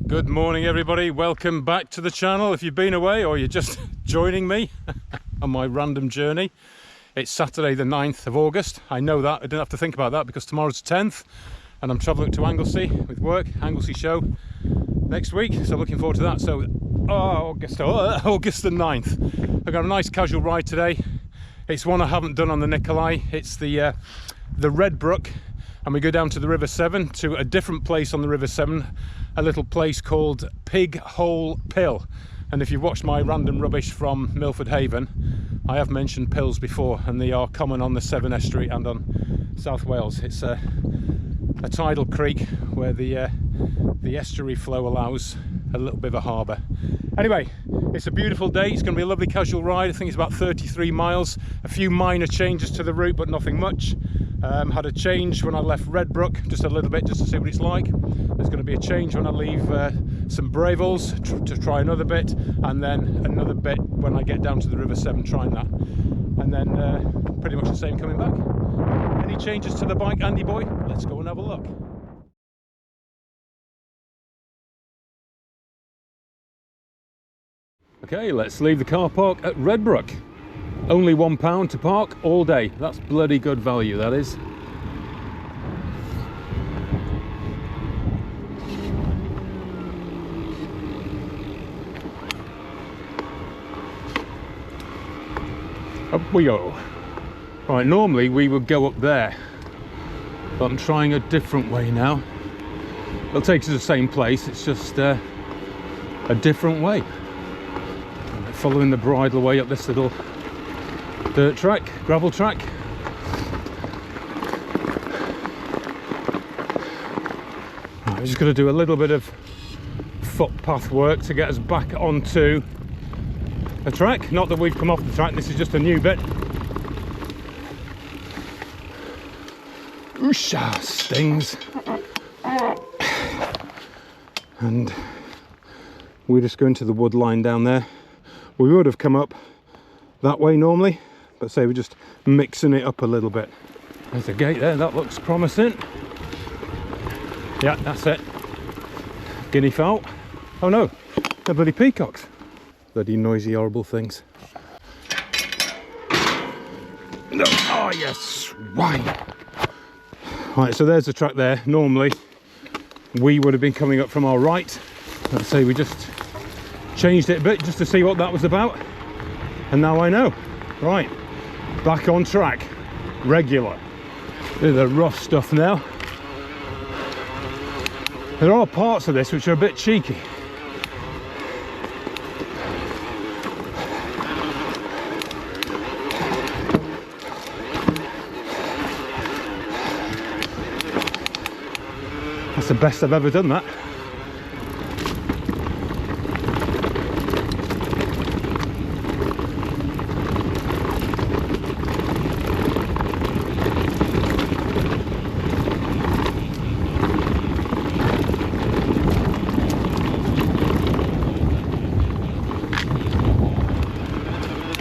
Good morning everybody, welcome back to the channel if you've been away or you're just joining me on my random journey. It's Saturday the 9th of August. I know that, I didn't have to think about that because tomorrow's the 10th and I'm travelling to Anglesey with work, Anglesey show next week, so looking forward to that. So August the 9th. I've got a nice casual ride today. It's one I haven't done on the Nicolai. It's the Redbrook, and we go down to the River Severn, to a different place on the River Severn, a little place called Pighole Pill. And if you've watched my random rubbish from Milford Haven, I have mentioned pills before, and they are common on the Severn estuary and on South Wales. It's a tidal creek where the estuary flow allows a little bit of a harbour. Anyway, it's a beautiful day. It's going to be a lovely casual ride. I think it's about 33 miles. A few minor changes to the route, but nothing much. Had a change when I left Redbrook, just a little bit, just to see what it's like. There's going to be a change when I leave some Bravils to try another bit, and then another bit when I get down to the River Severn, trying that. And then pretty much the same coming back. Any changes to the bike, Andy boy? Let's go and have a look. Okay, let's leave the car park at Redbrook. Only £1 to park all day. That's bloody good value, that is. Up we go. Right, normally we would go up there, but I'm trying a different way now. It'll take us to the same place, it's just a different way. Following the bridle way up this little dirt track, gravel track. Right, we're just going to do a little bit of footpath work to get us back onto the track. Not that we've come off the track, this is just a new bit. Oosha, stings. And we're just going to the wood line down there. We would have come up that way normally, but say we're just mixing it up a little bit. There's a gate there, that looks promising. Yeah, that's it. Guinea fowl. Oh no, they're bloody peacocks. Bloody noisy, horrible things. No, oh you swine. Right, so there's the track there. Normally, we would have been coming up from our right. Let's say we just changed it a bit just to see what that was about, and now I know. Right, back on track, regular. There's the rough stuff now. There are parts of this which are a bit cheeky. That's the best I've ever done that.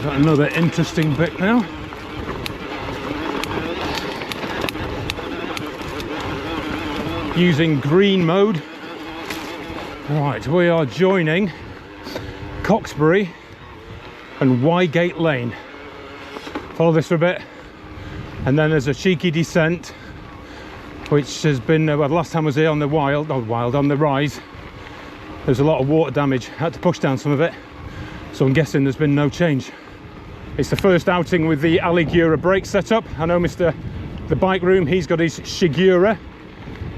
Another interesting bit now. Using green mode. Right, we are joining Coxbury and Wygate Lane. Follow this for a bit, and then there's a cheeky descent, which has been well, last time I was here on the on the rise, there's a lot of water damage. I had to push down some of it, so I'm guessing there's been no change. It's the first outing with the Aligura brake setup. I know the bike room, he's got his Shigura.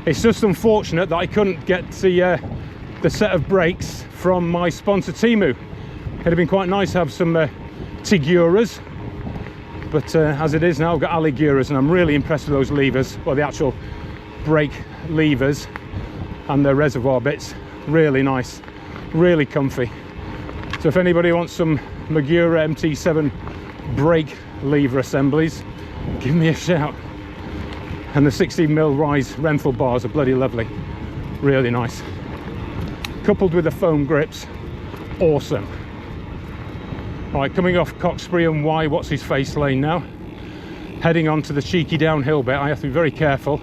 It's just unfortunate that I couldn't get the set of brakes from my sponsor Timu. It'd have been quite nice to have some Tiguras, but as it is now, I've got Aliguras, and I'm really impressed with those levers, well, the actual brake levers and the reservoir bits. Really nice, really comfy. So if anybody wants some Magura MT7 brake lever assemblies, give me a shout. And the 16mm rise Renthal bars are bloody lovely, really nice. Coupled with the foam grips, awesome. Right, coming off Coxbury and Wye what's his face lane now, heading on to the cheeky downhill bit. I have to be very careful,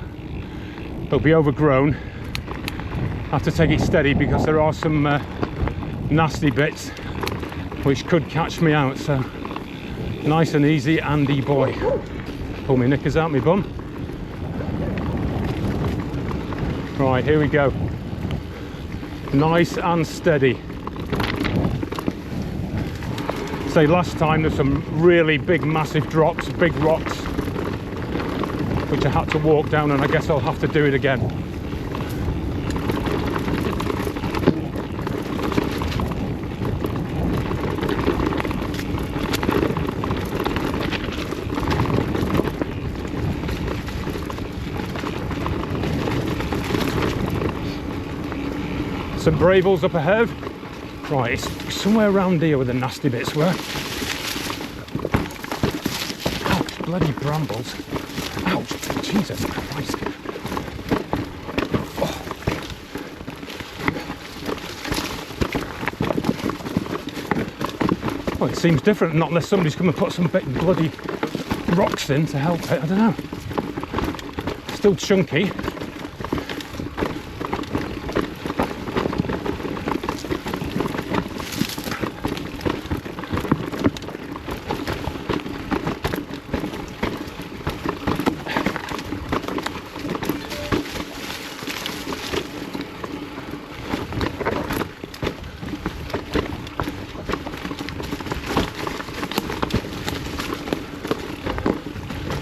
it'll be overgrown. have to take it steady because there are some nasty bits which could catch me out, so nice and easy, Andy boy. Pull my knickers out my bum. Right, here we go. Nice and steady. Say last time there's some really big massive drops, big rocks, which I had to walk down, and I guess I'll have to do it again. Some Bravils up ahead. Right, it's somewhere around here where the nasty bits were. Ouch, bloody brambles. Ouch, Jesus Christ. Oh. Well, it seems different, not unless somebody's come and put some big bloody rocks in to help it, I don't know. Still chunky.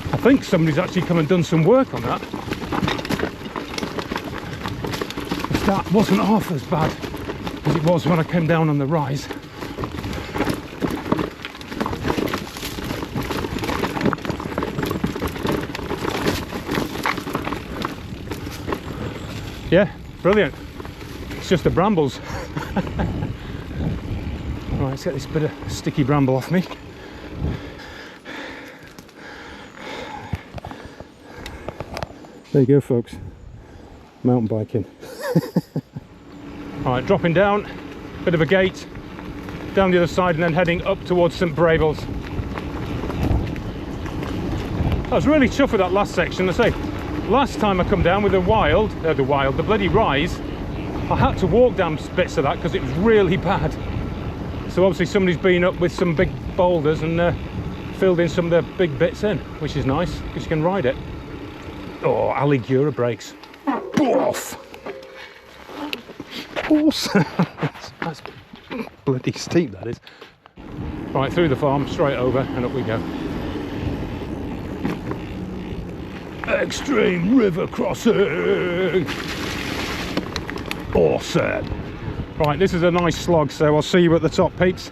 I think somebody's actually come and done some work on that. That wasn't half as bad as it was when I came down on the rise. Yeah, brilliant. It's just the brambles. Right, let's get this bit of sticky bramble off me. There you go, folks. Mountain biking. Alright, dropping down, bit of a gate, down the other side, and then heading up towards St Bravils. I was really chuffed with that last section. I say, last time I come down with the bloody rise, I had to walk down bits of that because it was really bad. So obviously somebody's been up with some big boulders and filled in some of the big bits in, which is nice because you can ride it. Oh, Aligura brakes. Off. Awesome. That's bloody steep, that is. Right, through the farm, straight over, and up we go. Extreme river crossing. Awesome. Right, this is a nice slog, so I'll see you at the top, peeps.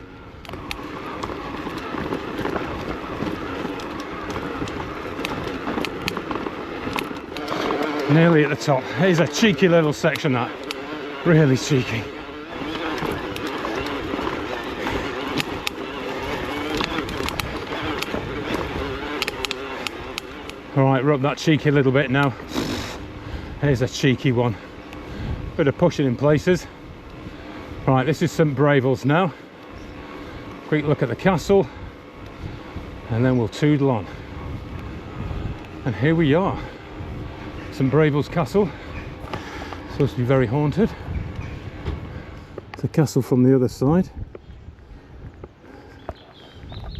Nearly at the top. Here's a cheeky little section, that. Really cheeky. Alright, we're up that cheeky little bit now. Here's a cheeky one. Bit of pushing in places. Right, this is St Bravils now. Quick look at the castle. And then we'll toodle on. And here we are. St Bravils Castle. Supposed to be very haunted. The castle from the other side.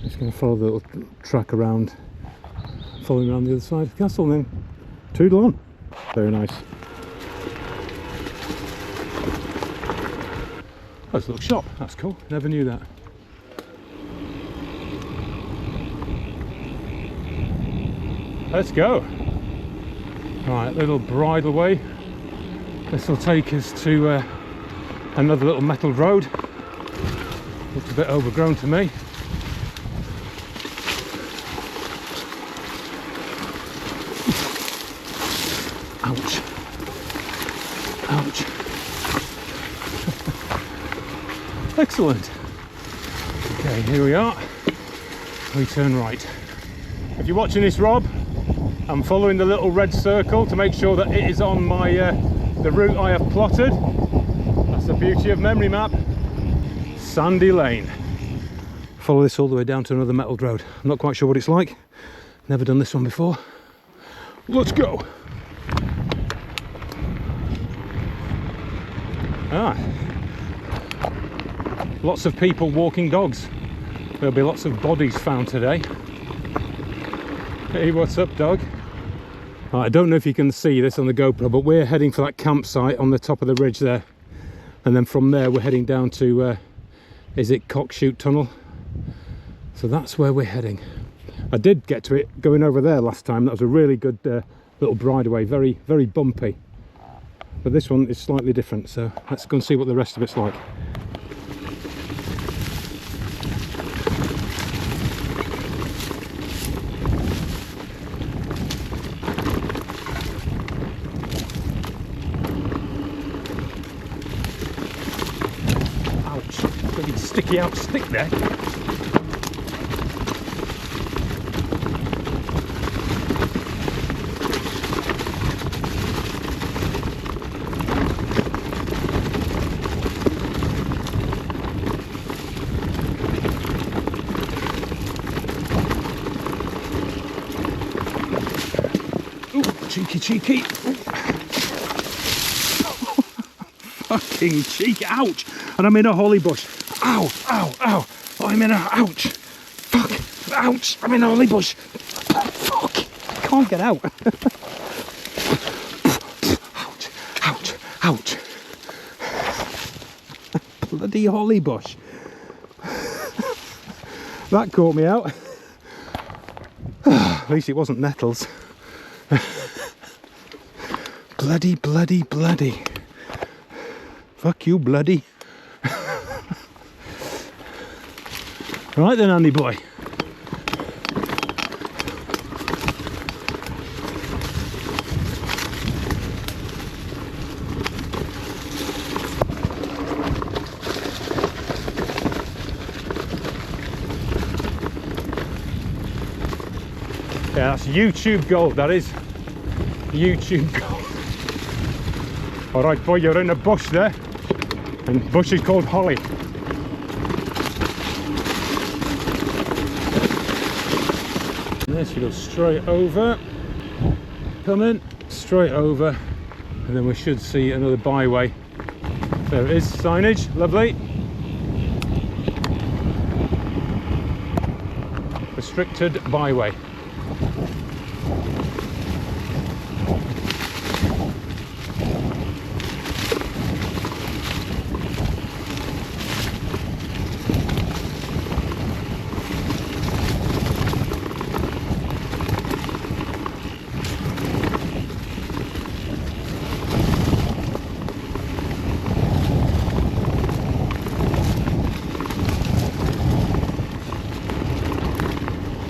Just going to follow the little track around, following around the other side of the castle, and then toodle on. Very nice. Oh, it's a little shop. That's cool. Never knew that. Let's go. Right, little bridle way. This will take us to another little metal road. Looks a bit overgrown to me. Ouch. Ouch. Excellent. Okay, here we are. We turn right. If you're watching this, Rob, I'm following the little red circle to make sure that it is on my the route I have plotted. That's the beauty of memory map. Sandy Lane. Follow this all the way down to another metalled road. I'm not quite sure what it's like. Never done this one before. Let's go. Ah, lots of people walking dogs. There'll be lots of bodies found today. Hey, what's up, dog? I don't know if you can see this on the GoPro, but we're heading for that campsite on the top of the ridge there, and then from there we're heading down to is it Cockshoot Tunnel? So that's where we're heading. I did get to it going over there last time. That was a really good little brideway, very, very bumpy. But this one is slightly different, so let's go and see what the rest of it's like. Ouch, bloody sticky out stick there. Cheeky. Fucking cheeky. Ouch. And I'm in a holly bush. Ow. Oh, I'm in a... Ouch. Fuck. Ouch. I'm in a holly bush. Fuck. I can't get out. Ouch. Bloody holly bush. That caught me out. At least it wasn't nettles. Bloody. Fuck you, bloody. Right then, Andy boy. Yeah, that's YouTube gold, that is. YouTube gold. Alright boy, you're in a bush there, and the bush is called holly. And there she goes straight over, coming straight over, and then we should see another byway. There it is, signage, lovely. Restricted byway.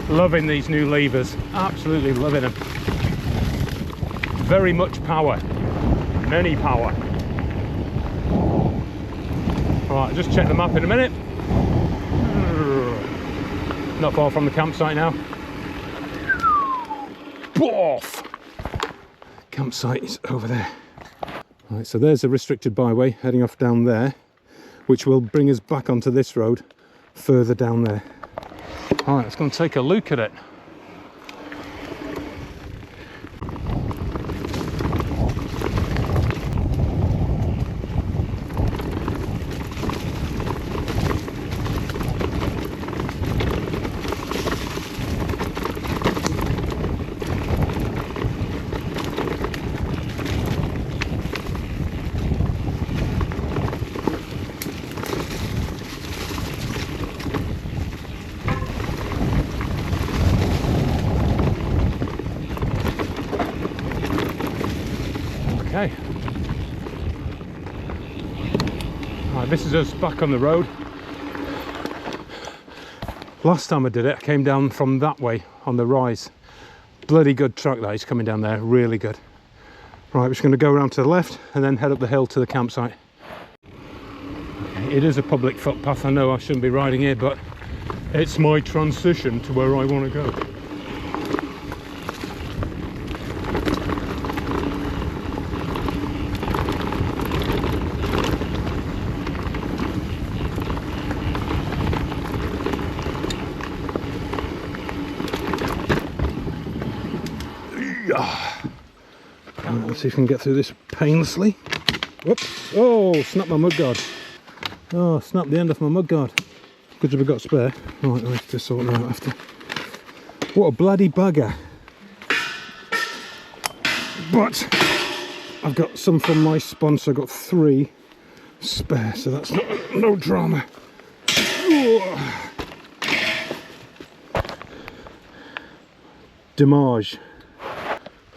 Loving these new levers, absolutely loving them. Very much power, many power. Right, just check the map in a minute. Not far from the campsite now. Boof! Campsite is over there. Right, so there's a restricted byway heading off down there, which will bring us back onto this road further down there. Alright, let's go and take a look at it. Okay. Right, this is us back on the road. Last time I did it, I came down from that way on the rise. Bloody good track that is coming down there, really good. Right, we're just going to go around to the left and then head up the hill to the campsite. Okay, it is a public footpath. I know I shouldn't be riding here, but it's my transition to where I want to go. Let's see if we can get through this painlessly. Whoops. Oh, snap my mudguard. Oh, snap the end off my mudguard. Good job I got spare. Right, I have to sort that out after. What a bloody bugger. But I've got some from my sponsor. I've got 3 spare, so that's no drama. Damage.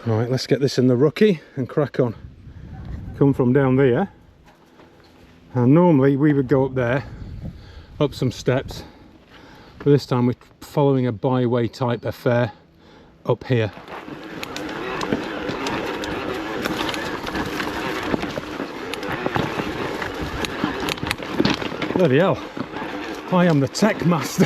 Right, let's get this in the rookie and crack on. Come from down there, and normally we would go up there, up some steps, but this time we're following a byway type affair up here. Bloody hell, I am the tech master.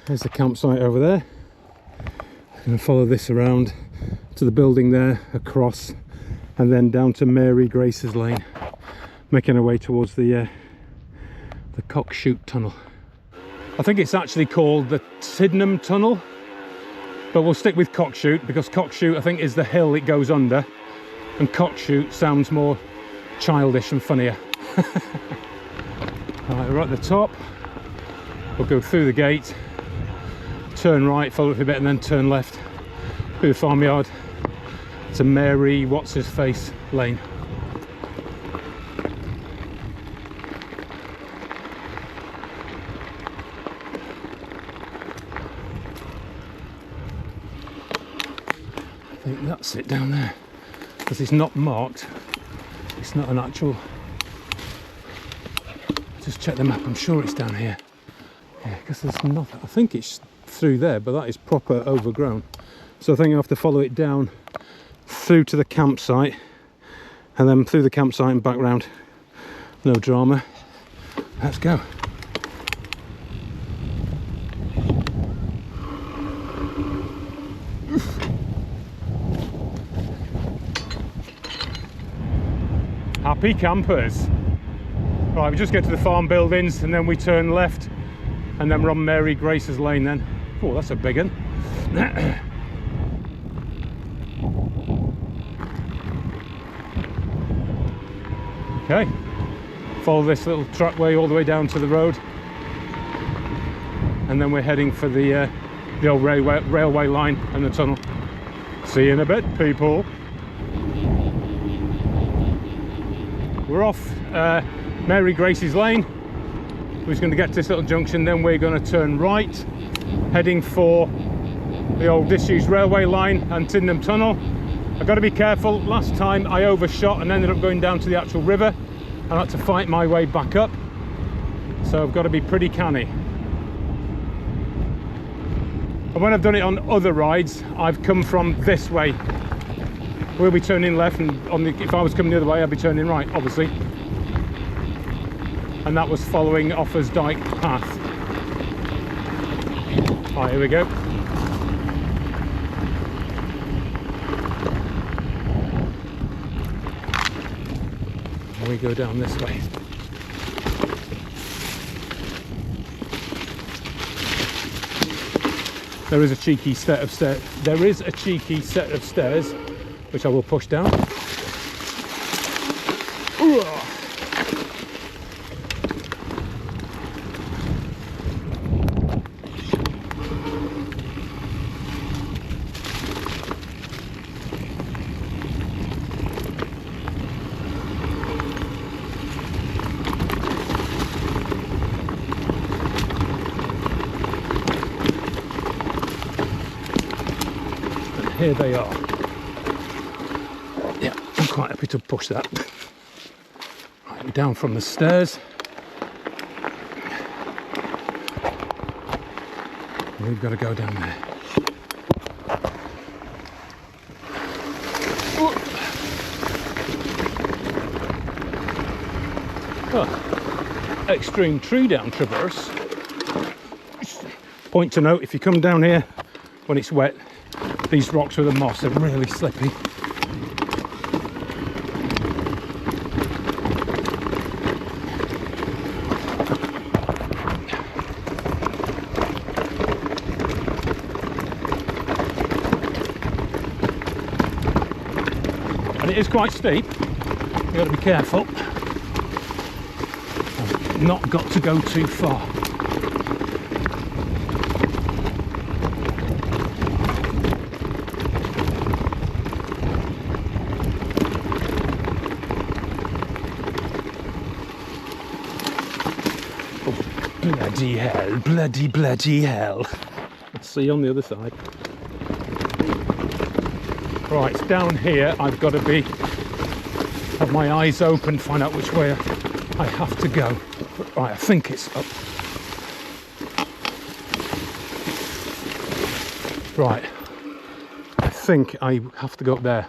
There's the campsite over there. I'm going to follow this around to the building there, across, and then down to Mary Grace's Lane, making our way towards the Cockshoot Tunnel. I think it's actually called the Tidnham Tunnel, but we'll stick with Cockshoot because Cockshoot I think is the hill it goes under, and Cockshoot sounds more childish and funnier. Right, we're at the top. We'll go through the gate, turn right, follow it for a bit, and then turn left through the farmyard to Mary What's-His-Face Lane. I think that's it down there, because it's not marked. It's not an actual... Just check the map, I'm sure it's down here. Yeah, because there's nothing. I think it's through there, but that is proper overgrown. So I think I have to follow it down through to the campsite, and then through the campsite and back round. No drama. Let's go. Happy campers. Right, we just get to the farm buildings and then we turn left, and then we're on Mary Grace's Lane then. Oh, that's a big one. Okay, follow this little trackway all the way down to the road, and then we're heading for the old railway line and the tunnel. See you in a bit, people. We're off Mary Grace's Lane. We're just going to get to this little junction, then we're going to turn right, heading for the old disused railway line and Tidnham Tunnel. I've got to be careful. Last time I overshot and ended up going down to the actual river. I had to fight my way back up, so I've got to be pretty canny. And when I've done it on other rides, I've come from this way. We'll be turning left, and if I was coming the other way, I'd be turning right, obviously. And that was following Offers Dyke path. Right, here we go. And we go down this way. There is a cheeky set of stairs. There is a cheeky set of stairs, which I will push down. Here they are. Yeah, I'm quite happy to push that. Right, we're down from the stairs. We've got to go down there. Oh, extreme tree down traverse. Point to note, if you come down here when it's wet, these rocks with the moss are really slippy. It is quite steep. You've got to be careful. I've not got to go too far. Bloody hell, bloody hell. Let's see on the other side. Right, down here I've got to have my eyes open, find out which way I have to go. Right, I think it's up. Right, I think I have to go up there.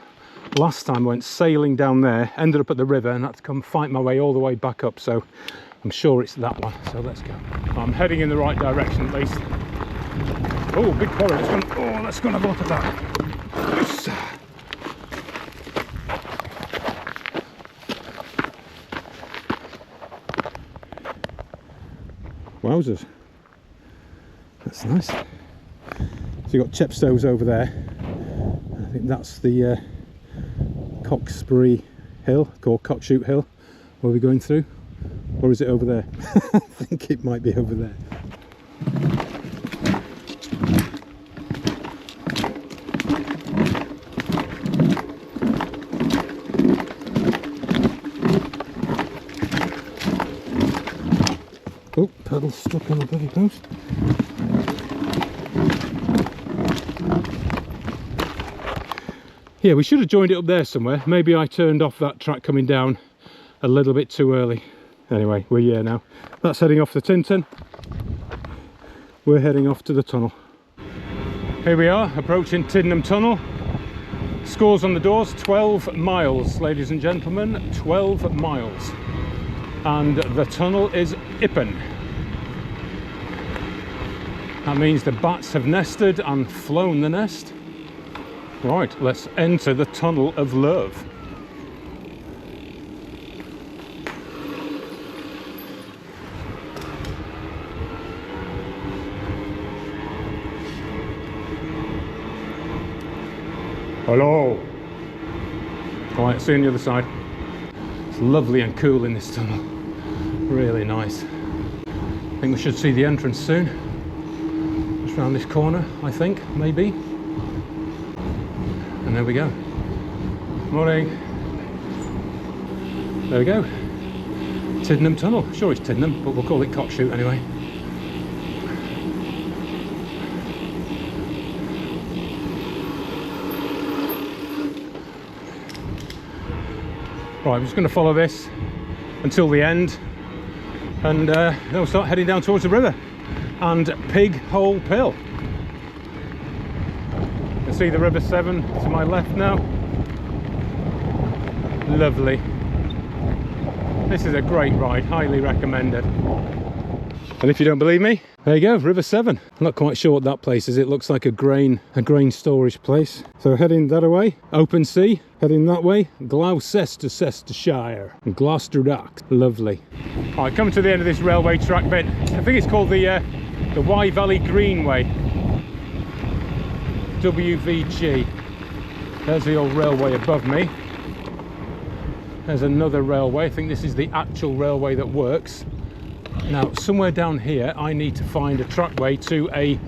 Last time I went sailing down there, ended up at the river and had to come fight my way all the way back up, so I'm sure it's that one, so let's go. I'm heading in the right direction at least. Oh, big quarry. Let's go and have a look at that. Yes. Wowzers. That's nice. So you've got Chepstows over there. I think that's the Coxbury Hill, called Cockshoot Hill, where we're going through. Or is it over there? I think it might be over there. Oh, pedal stuck on the bloody post. Yeah, we should have joined it up there somewhere. Maybe I turned off that track coming down a little bit too early. Anyway, we're here now. That's heading off the Tidnham. We're heading off to the tunnel. Here we are, approaching Tidnham Tunnel. Scores on the doors, 12 miles, ladies and gentlemen, 12 miles. And the tunnel is Ippen. That means the bats have nested and flown the nest. Right, let's enter the tunnel of love. Hello. Alright, see you on the other side. It's lovely and cool in this tunnel. Really nice. I think we should see the entrance soon. Just around this corner, I think, maybe. And there we go. Morning. There we go. Tidnham Tunnel. Sure it's Tidnham, but we'll call it Cockshoot anyway. Right, I'm just going to follow this until the end, and then we'll start heading down towards the river and Pighole Pill. You can see the River Severn to my left now. Lovely. This is a great ride, highly recommended. And if you don't believe me, there you go, River Severn. I'm not quite sure what that place is. It looks like a grain storage place. So heading that way, open sea. Heading that way, Gloucestershire, Gloucester Dock. Lovely. All right, coming to the end of this railway track bit. I think it's called the Wye Valley Greenway. WVG. There's the old railway above me. There's another railway. I think this is the actual railway that works. Now, somewhere down here, I need to find a trackway to a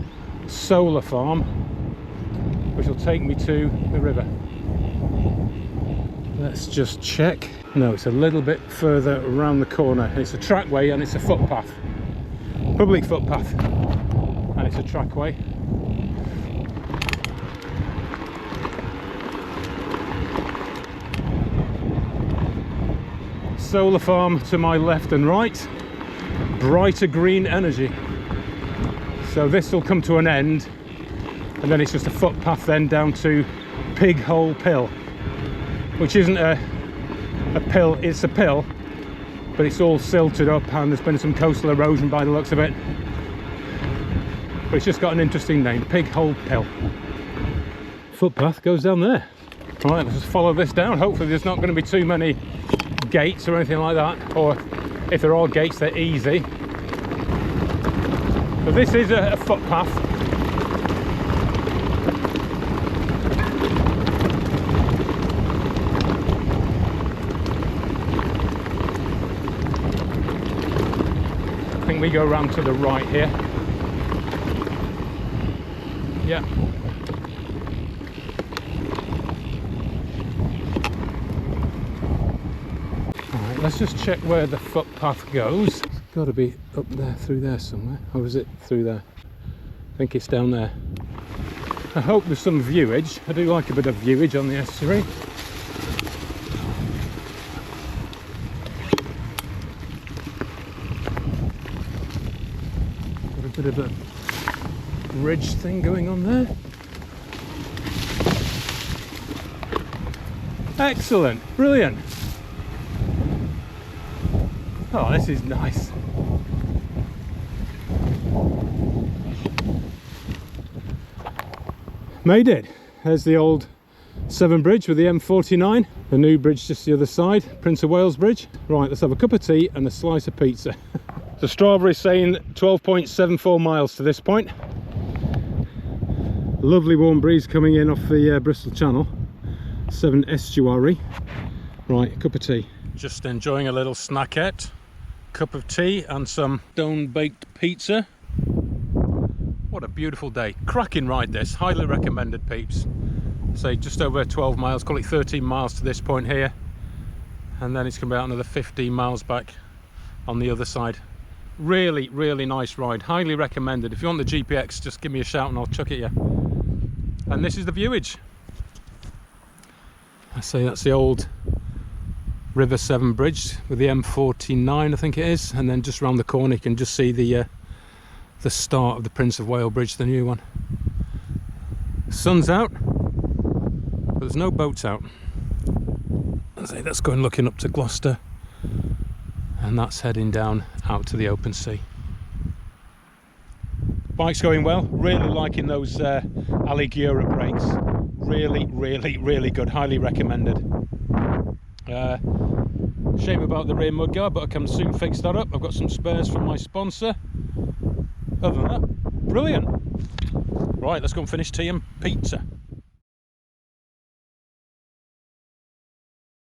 solar farm, which will take me to the river. Let's just check. No, it's a little bit further around the corner. It's a trackway and it's a footpath. Public footpath. And it's a trackway. Solar farm to my left and right. Brighter green energy. So this will come to an end, and then it's just a footpath then down to Pighole Pill, which isn't a pill, it's a pill, but it's all silted up and there's been some coastal erosion by the looks of it. But it's just got an interesting name, Pighole Pill. Footpath goes down there. All right, let's just follow this down. Hopefully there's not going to be too many gates or anything like that, or if there are gates, they're easy. So this is a footpath. think we go around to the right here. Yeah. Alright, let's just check where the footpath goes. It's got to be up there, through there somewhere. Or is it through there? I think it's down there. I hope there's some viewage. I do like a bit of viewage on the estuary. Got a bit of a bridge thing going on there. Excellent, brilliant. Oh, this is nice. Made it. There's the old Severn Bridge with the M49. The new bridge just the other side, Prince of Wales Bridge. Right, let's have a cup of tea and a slice of pizza. The Strava is saying 12.74 miles to this point. Lovely warm breeze coming in off the Bristol Channel. Severn estuary. Right, a cup of tea. Just enjoying a little snackette. Cup of tea and some stone-baked pizza. What a beautiful day. Cracking ride this. Highly recommended, peeps. Say just over 12 miles, call it 13 miles to this point here. And then it's going to be out another 15 miles back on the other side. Really, really nice ride. Highly recommended. If you want the GPX, just give me a shout and I'll chuck it you. And this is the viewage. I say that's the old River Severn Bridge with the M49, I think it is, and then just round the corner you can just see the start of the Prince of Wales Bridge, the new one. The sun's out, but there's no boats out. I say that's going looking up to Gloucester, and that's heading down out to the open sea. Bike's going well. Really liking those Aligura brakes. Really, really, really good. Highly recommended. Shame about the rear mudguard, but I can soon fix that up. I've got some spares from my sponsor. Other than that, brilliant. Right, let's go and finish tea and pizza.